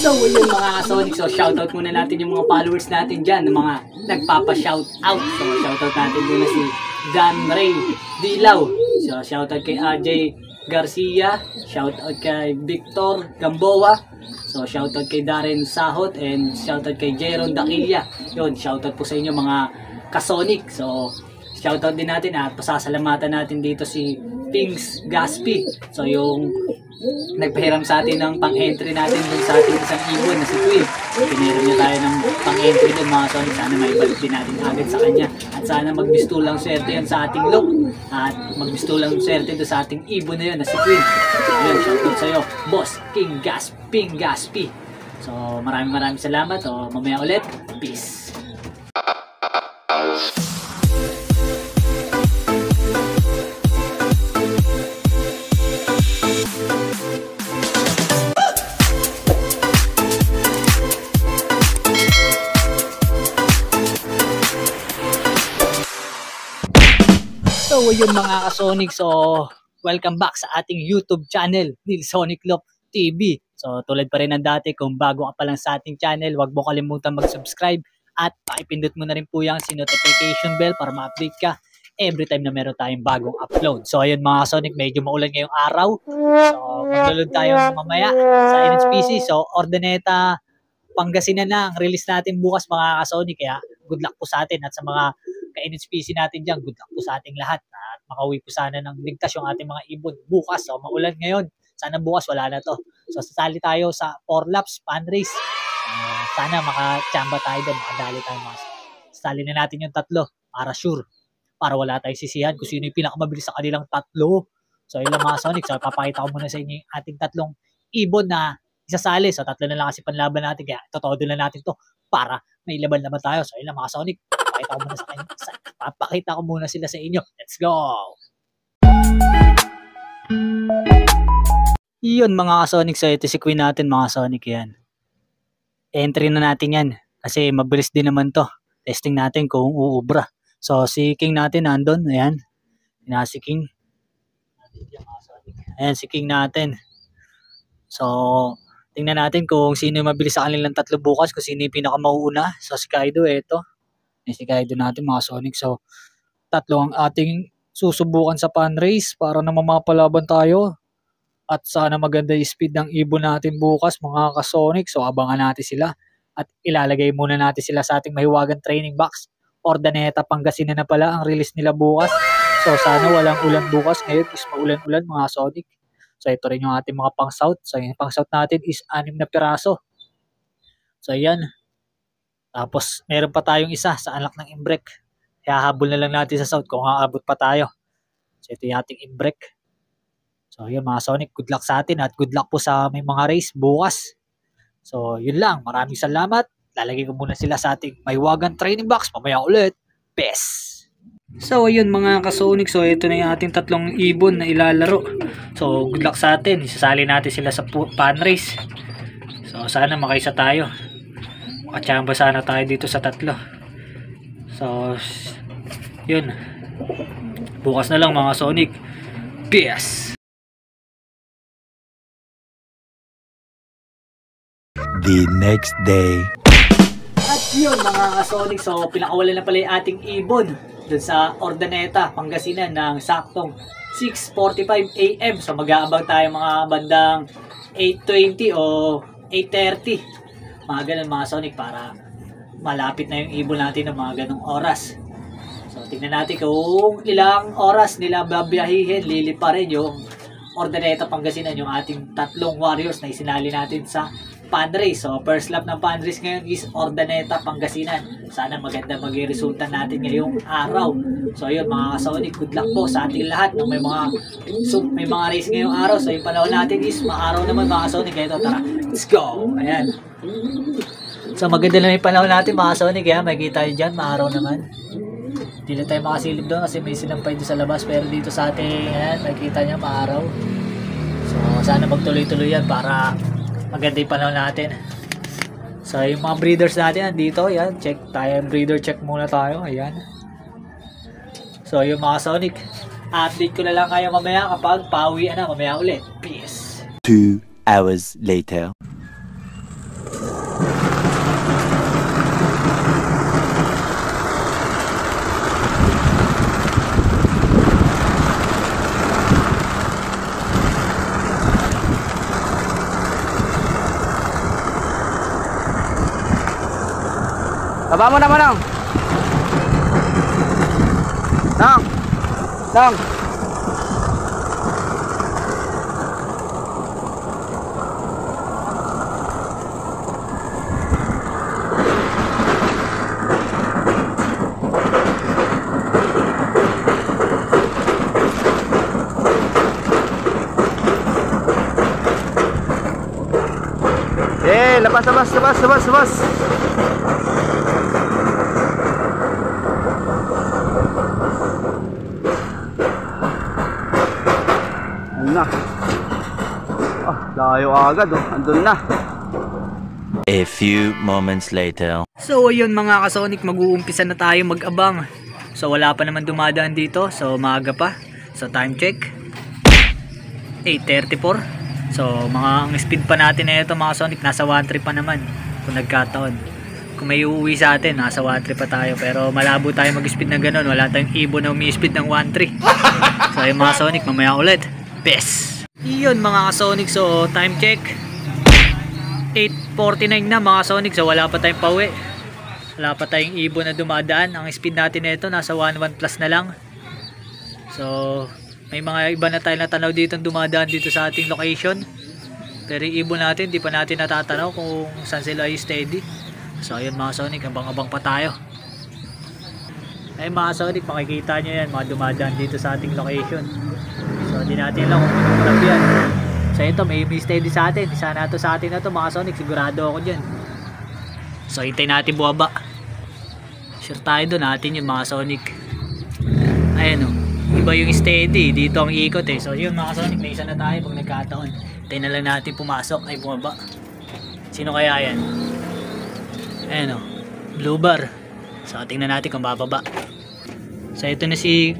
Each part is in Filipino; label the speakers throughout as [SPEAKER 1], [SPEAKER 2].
[SPEAKER 1] So yun mga Sonic, so shoutout muna natin yung mga followers natin dyan, yung mga nagpapa-shoutout. So shoutout natin muna si Dan Ray Dilaw. So shoutout kay AJ Garcia, shoutout kay Victor Gamboa. So shoutout kay Darren Sahot and shoutout kay Jeron Daquilla. Yun, shoutout po sa inyo mga ka-Sonic. So shoutout din natin at pasasalamatan natin dito si Pings Gaspi. So yung nagpahiram sa atin ng pang-entry natin dun sa ating isang ibon na si Queen. Piniram niya tayo ng pang-entry dun mga Sonic. Sana maibalik din natin agad sa kanya. At sana magbistulang swerte yan sa ating look. At magbistulang swerte dun sa ating ibon na yun na si Queen. So yun, shoutout sa'yo, Boss King Gaspi. So maraming salamat. So mamaya ulit. Peace. So yun mga ka-Sonic, so welcome back sa ating YouTube channel, Neil Sonic Loop TV. So tulad pa rin ng dati, kung bago ka pa lang sa ating channel, huwag mo kalimutan mag-subscribe at pakipindot mo na rin po yung notification bell para ma-update ka every time na meron tayong bagong upload. So ayun mga ka-Sonic, medyo maulan ngayong araw. So maglulod tayo mamaya sa NHPC. So Ordaneta, Pangasinan na ang release natin bukas mga ka-Sonic, kaya good luck po sa atin at sa mga ka-NHPC natin dyan, good luck po sa ating lahat at makauwi po sana ng ligtas yung ating mga ibon bukas. So maulan ngayon, sana bukas wala na to. So sasali tayo sa 4 laps fan race. Sana makachamba tayo din, makadali tayo mga. Sasali na natin yung 3 para sure, para wala tayong sisihan kung sino yung pinakamabilis sa kanilang 3. So yun lang mga Sonic. So papakita ko muna sa inyo yung ating 3 ibon na isasali. So 3 na lang kasi panlaban natin, kaya totodo na natin to para may laban-laban tayo. So yun lang mga Sonic. Papakita ko muna sila sa inyo. Let's go! Yun mga ka-Sonic. So ito si Queen natin mga Sonic yan. Entry na natin yan. Kasi mabilis din naman to. Testing natin kung uubra. So si King natin nandun. Ayan. Yan si King. Ayan si King natin. So tingnan natin kung sino yung mabilis sa kanilang 3 bukas. Kung sino yung pinakamauuna. So si Kaido ito. Si Kaido natin mga Sonic. So 3 ang ating susubukan sa fan race para naman mapalaban tayo. At sana maganda yung speed ng ibon natin bukas mga ka-Sonic. So abangan natin sila. At ilalagay muna natin sila sa ating mahiwagang training box. Ordaneta, Pangasinan na pala ang release nila bukas. So sana walang ulan bukas. Ngayon is maulan-ulan mga Sonic. So ito rin yung ating mga pang-south. So yung pang-south natin is 6 na piraso. So yan. Tapos, meron pa tayong isa sa anak ng imbrek. Kaya habol na lang natin sa south kung aabot pa tayo. So, ito yung ating imbrek. So, yun mga Sonic, good luck sa atin at good luck po sa may mga race bukas. So, yun lang. Maraming salamat. Lalagay ko muna sila sa ating mahiwagang training box. Mamaya ulit. Peace! So, yun mga ka-Sonic. So, ito na yung ating 3 ibon na ilalaro. So, good luck sa atin. Isasali natin sila sa fan race. So, sana makaisa tayo. Makachamba sana tayo dito sa 3. So, yun. Bukas na lang mga Sonic. Peace!
[SPEAKER 2] The next day.
[SPEAKER 1] At yun mga Sonic. So, pinakawalan na pala yung ating ibon dun sa Ordaneta, Pangasinan ng saktong 6:45 AM. So, mag-aabang tayo mga bandang 8:20 o 8:30. Mga ganun mga Sonic para malapit na yung ibon natin ng mga ganung oras. So tingnan natin kung ilang oras nila babiyahihin, lilipa rin yung Ordaneta, Pangasinan, yung ating 3 warriors na isinali natin sa fan race. So first lap ng fan race ngayon is Ordaneta, Pangasinan. Sana maganda maging resulta natin ngayong araw. So yun mga Sonic, good luck po sa ating lahat ng may mga race ngayong araw. So yung panahon natin is maaraw naman mga Sonic. Ito tara, let's go! Ayan. So maganda na yung panahon natin mga Sonic. Kaya makikita nyo dyan, maaraw naman. Hindi na tayo makasilip doon kasi may sinampay doon sa labas. Pero dito sa ating, ayan, makikita nyo maaraw. So sana magtuloy-tuloy yan para maganda yung panahon natin. So yung mga breeders natin dito, yan, check tayo, breeder check muna tayo, ayan. So yung mga Sonic, update ko na lang kayo mamaya kapag pauwian na, mamaya ulit. Peace!
[SPEAKER 2] 2 hours later.
[SPEAKER 3] Baba mo na Manong. Nang. Nang. Labas. Na. Layo agad oh. Andun na.
[SPEAKER 2] A few moments later.
[SPEAKER 1] So ayun mga kasonic, mag-uumpisa na tayo mag-abang. So wala pa naman dumadaan dito. So maaga pa. So time check 8:34. So ang speed pa natin na ito mga sonic, nasa 1.3 pa naman kung nagkataon. Kung may uuwi sa atin, nasa 1.3 pa tayo. Pero malabo tayo mag-speed na ganun. Wala tayong ibon na umi-speed ng 1.3. So ayun mga sonic, mamaya ulit. Best! Yun mga kasonic, so time check 8:49 na mga sonic. So wala pa tayong pauwi. Wala pa tayong ibon na dumadaan. Ang speed natin na ito, nasa 1.1 plus na lang. So may mga iba na tayo natanaw dito dumadaan dito sa ating location. Pero yung ibon natin, di pa natin natatanaw kung saan sila ay steady. So ayun mga sonic, abang-abang pa tayo. Ayun mga sonic, makikita nyo yan, mga dumadaan dito sa ating location. So di natin lang kung anong club yan. So ito, may steady sa atin. Isa na to sa atin na to mga sonic, sigurado ako dyan. So hintay natin buwaba. Sure tayo doon natin yung mga sonic. Ayan o, iba yung steady, dito ang ikot eh. So yun mga sonic, may isa na tayo pag nagkataon. Hintay na lang natin pumasok, ay bumaba. Sino kaya yan? Ayan o, blue bar. So tingnan natin kung bababa. So ito na si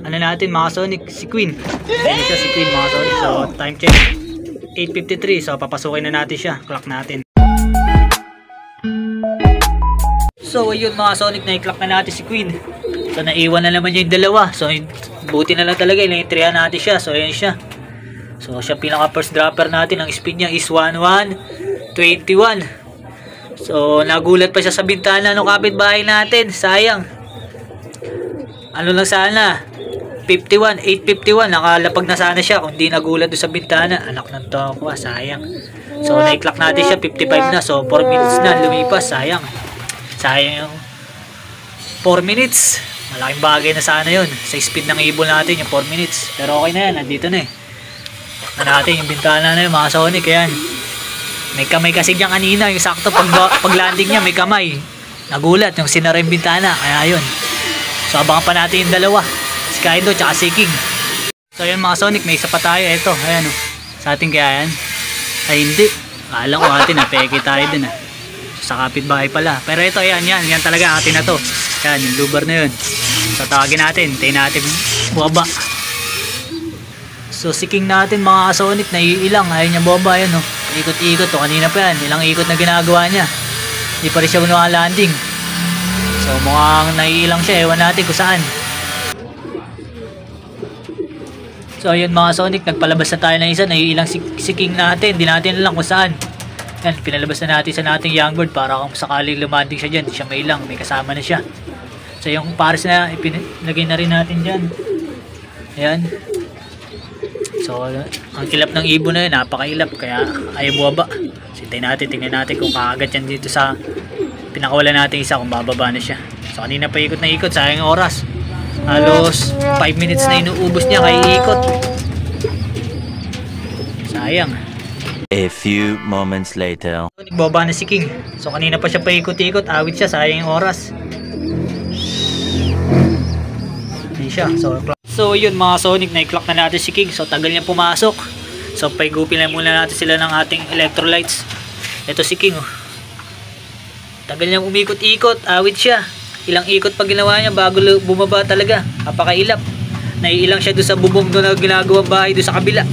[SPEAKER 1] ano natin mga sonic, si Queen. Ayan siya si Queen mga sonic. So time check 8:53. So papasukin na natin siya, clock natin. So ayun mga sonic, na-clock na natin si Queen. So naiwan na naman niya yung dalawa. So buti na lang talaga, ina-entryhan natin siya. So ayan siya. So siya pinaka first dropper natin. Ang speed niya is 11:21. So nagulat pa siya sa bintana ng kapitbahay natin. Sayang. Ano lang sana, 8:51. Nakalapag na sana siya kung di nagulat doon sa bintana. Anak ng tokwa, sayang. So na-clock natin siya 55 na. So 4 minutes na lumipas. Sayang yung 4 minutes. Malaking bagay na sana yun sa speed ng ibon natin yung 4 minutes. Pero okay na yan, nandito na eh. Natin yung bintana na yun mga sonic. Ayan, may kamay kasi dyan kanina. Yung sakto pag landing niya may kamay. Nagulat yung sinara yung bintana. Kaya yun. So abangan pa natin yung dalawa, si Kaido tsaka si King. So yun mga sonic, may isa pa tayo. Ito, ayan o, sa atin kaya yan. Ay hindi, alam ko atin na peke tayo din sa kapitbahay pala. Pero ito, yan talaga atin na to. Yan, yung blue bar na yun. So tawagin natin, tayo natin buwaba. So si King natin mga sonic, naiilang, ayaw niya buwaba. Yan o, ikot-ikot o, kanina pa yan, ilang ikot na ginagawa niya, hindi pa rin siya landing. So mukhang naiilang siya, ewan natin kung saan. So ayun mga sonic, nagpalabas na tayo ng isa, naiilang si King natin, hindi natin alam kung saan. Yan, pinalabas na natin sa nating young bird para kung sakaling lumanding siya dyan, siya may ilang, may kasama na siya. So yung pares na ipinagay na rin natin dyan. Ayan. So ang kilap ng ibon na yun, napakailap, kaya ayaw buwaba. Sintay natin, tingnan natin kung kakagat yan dito sa pinakawala natin isa, kung bababa na siya. So kanina pa ikot na ikot, sayang oras. Halos 5 minutes na inuubos niya kay ikot. Sayang.
[SPEAKER 2] A few moments later.
[SPEAKER 1] Nagbaba na si King. So kanina pa siya pa ikot-ikot, awit siya, sayang yung oras. Hindi siya. So yun mga sonic, na-clock na natin si King. So tagal niya pumasok. So paigupin lang muna natin sila ng ating electrolytes. Ito si King oh. Tagal niyang umikot-ikot, awit siya. Ilang ikot pa ginawa niya bago bumaba talaga. Napakailap. Naiilang siya doon sa bubong doon na ginagawang bahay doon sa kabila.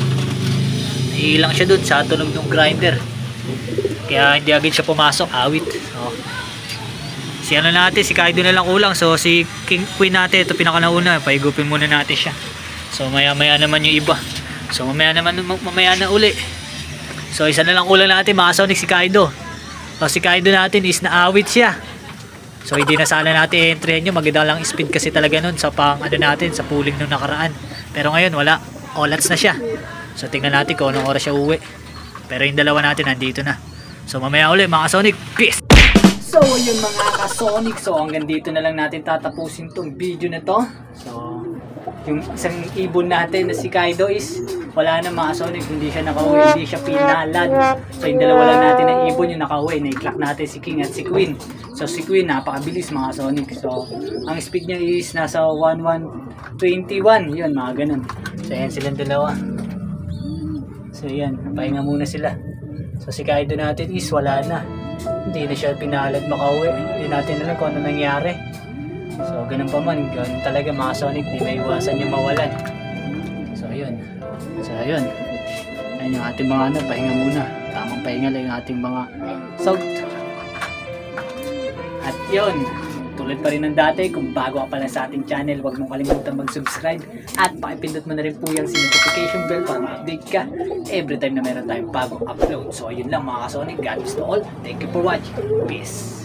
[SPEAKER 1] Naiilang siya doon sa tunog ng grinder. Kaya hindi agad siya pumasok, awit. So, si ano natin, si Kaido na lang kulang. So si King Queen natin, ito pinakanauna, paigupin muna natin siya. So maya maya naman yung iba. So mamaya na uli. So isa na lang kulang natin mga Sonic, si Kaido. So si Kaido natin is naawit siya. So hindi na sana natin entry nyo, maganda lang speed kasi talaga nun sa pang ano natin, sa pooling nung nakaraan. Pero ngayon wala, olats na siya. So tingnan natin kung anong oras siya uwi. Pero yung dalawa natin nandito na. So mamaya uli mga Sonic, peace! So ayun mga ka-Sonic, so hanggang dito na lang natin tatapusin tong video na to. So yung isang ibon natin na si Kaido is wala na mga Sonic, hindi siya nakauwi, hindi siya pinalad. So yung dalawa lang natin na ibon yung nakauwi, na-clock natin si King at si Queen. So si Queen napakabilis mga Sonic, so ang speed niya is nasa 1121, yun mga ganun. So yan silang dalawa. So yan, pahinga muna sila. So si Kaido natin is wala na, hindi na siya pinalad makauwi, hindi natin alam kung ano nangyari. So ganun pa man, ganun talaga mga Sonic, di may iwasan yung mawalan. So ayun. So ayun. Ayun yung ating mga ano, pahinga muna. Tamang pahinga lang yung ating mga sound. At yun, tulad pa rin ng dati, kung bago ka pa lang sa ating channel, huwag mong kalimutan mag-subscribe at pakipindot mo na rin po yung notification bell para ma-update ka every time na meron tayong bagong upload. So ayun lang mga Sonic, God bless to all. Thank you for watching. Peace!